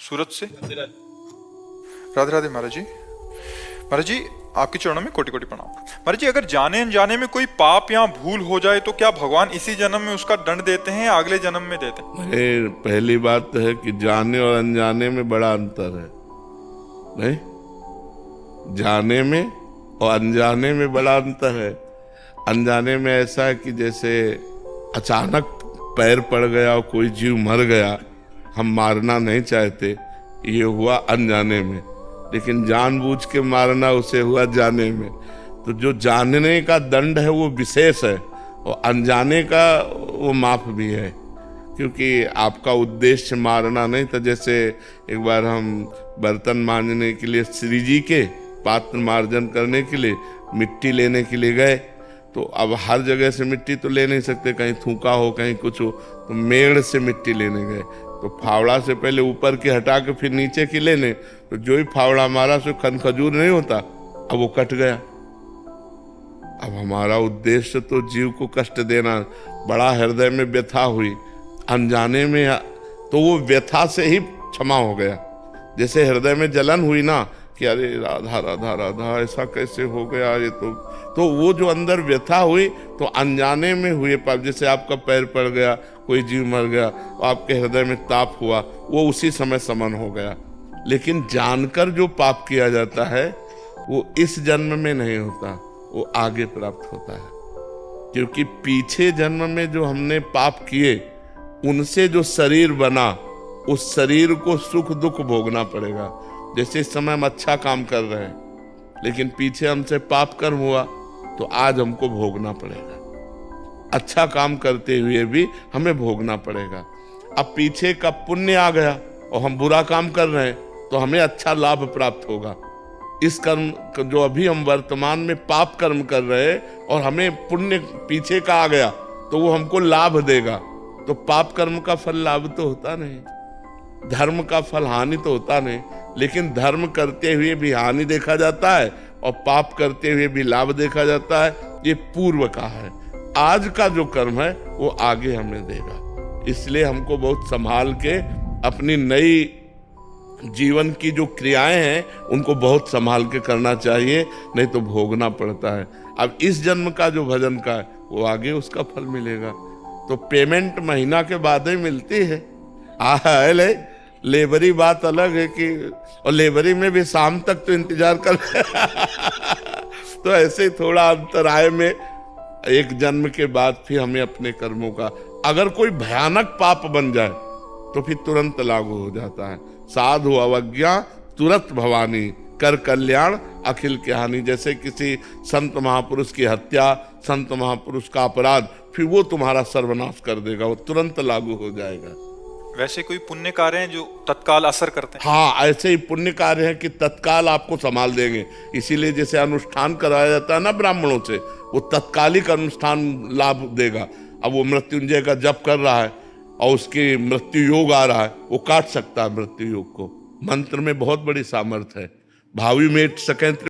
सूरत से। राधे राधे महाराज जी। महाराज जी, आपके चरणों में कोटि कोटि प्रणाम। महाराज जी, अगर जाने अनजाने में कोई पाप या भूल हो जाए तो क्या भगवान इसी जन्म में उसका दंड देते हैं या अगले जन्म में देते हैं? अरे पहली बात तो है कि जाने और अनजाने में बड़ा अंतर है। नहीं, जाने में और अनजाने में बड़ा अंतर है। अनजाने में ऐसा है कि जैसे अचानक पैर पड़ गया और कोई जीव मर गया, हम मारना नहीं चाहते, ये हुआ अनजाने में। लेकिन जानबूझ के मारना, उसे हुआ जाने में। तो जो जानने का दंड है वो विशेष है और अनजाने का वो माफ भी है, क्योंकि आपका उद्देश्य मारना नहीं था। जैसे एक बार हम बर्तन मांजने के लिए श्री जी के पात्र मार्जन करने के लिए मिट्टी लेने के लिए गए, तो अब हर जगह से मिट्टी तो ले नहीं सकते, कहीं थूका हो कहीं कुछ हो, तो मेड़ से मिट्टी लेने गए। तो फावड़ा से पहले ऊपर की हटा के फिर नीचे की लेने, तो जो ही फावड़ा मारा सो खन खजूर नहीं होता, अब वो कट गया। अब हमारा उद्देश्य तो जीव को कष्ट देना, बड़ा हृदय में व्यथा हुई अनजाने में, तो वो व्यथा से ही क्षमा हो गया। जैसे हृदय में जलन हुई ना कि अरे राधा राधा राधा ऐसा कैसे हो गया ये, तो वो जो अंदर व्यथा हुई तो अनजाने में हुए पाप। जैसे आपका पैर पड़ गया, कोई जीव मर गया और आपके हृदय में ताप हुआ, वो उसी समय समन हो गया। लेकिन जानकर जो पाप किया जाता है वो इस जन्म में नहीं होता, वो आगे प्राप्त होता है। क्योंकि पीछे जन्म में जो हमने पाप किए उनसे जो शरीर बना, उस शरीर को सुख दुख भोगना पड़ेगा। जैसे इस समय हम अच्छा काम कर रहे हैं, लेकिन पीछे हमसे पाप कर्म हुआ तो आज हमको भोगना पड़ेगा। अच्छा काम करते हुए भी हमें भोगना पड़ेगा। अब पीछे का पुण्य आ गया और हम बुरा काम कर रहे हैं तो हमें अच्छा लाभ प्राप्त होगा। इस कर्म जो अभी हम वर्तमान में पाप कर्म कर रहे हैं और हमें पुण्य पीछे का आ गया तो वो हमको लाभ देगा। तो पाप कर्म का फल लाभ तो होता नहीं, धर्म का फल हानि तो होता नहीं। लेकिन धर्म करते हुए भी हानि देखा जाता है और पाप करते हुए भी लाभ देखा जाता है। ये पूर्व का है, आज का जो कर्म है वो आगे हमें देगा। इसलिए हमको बहुत संभाल के अपनी नई जीवन की जो क्रियाएं हैं उनको बहुत संभाल के करना चाहिए, नहीं तो भोगना पड़ता है। अब इस जन्म का जो भजन का है वो आगे उसका फल मिलेगा। तो पेमेंट महीना के बाद ही मिलती है। लेबरी बात अलग है कि, और लेबरी में भी शाम तक तो इंतजार कर तो ऐसे थोड़ा अंतराय में एक जन्म के बाद फिर हमें अपने कर्मों का, अगर कोई भयानक पाप बन जाए तो फिर तुरंत लागू हो जाता है। साधु अवज्ञा तुरंत भवानी, कर कल्याण अखिल की हानि। जैसे किसी संत महापुरुष की हत्या, संत महापुरुष का अपराध, फिर वो तुम्हारा सर्वनाश कर देगा, वो तुरंत लागू हो जाएगा। वैसे कोई पुण्य कार्य हैं जो तत्काल असर करते हैं? हाँ, ऐसे ही पुण्य कार्य है कि तत्काल आपको संभाल देंगे। इसीलिए जैसे अनुष्ठान कराया जाता है ना ब्राह्मणों से, वो तत्कालिक अनुष्ठान लाभ देगा। अब वो मृत्युंजय का जप कर रहा है और उसकी मृत्यु योग आ रहा है, वो काट सकता है मृत्यु योग को। मंत्र में बहुत बड़ी सामर्थ्य है। भावी में सकें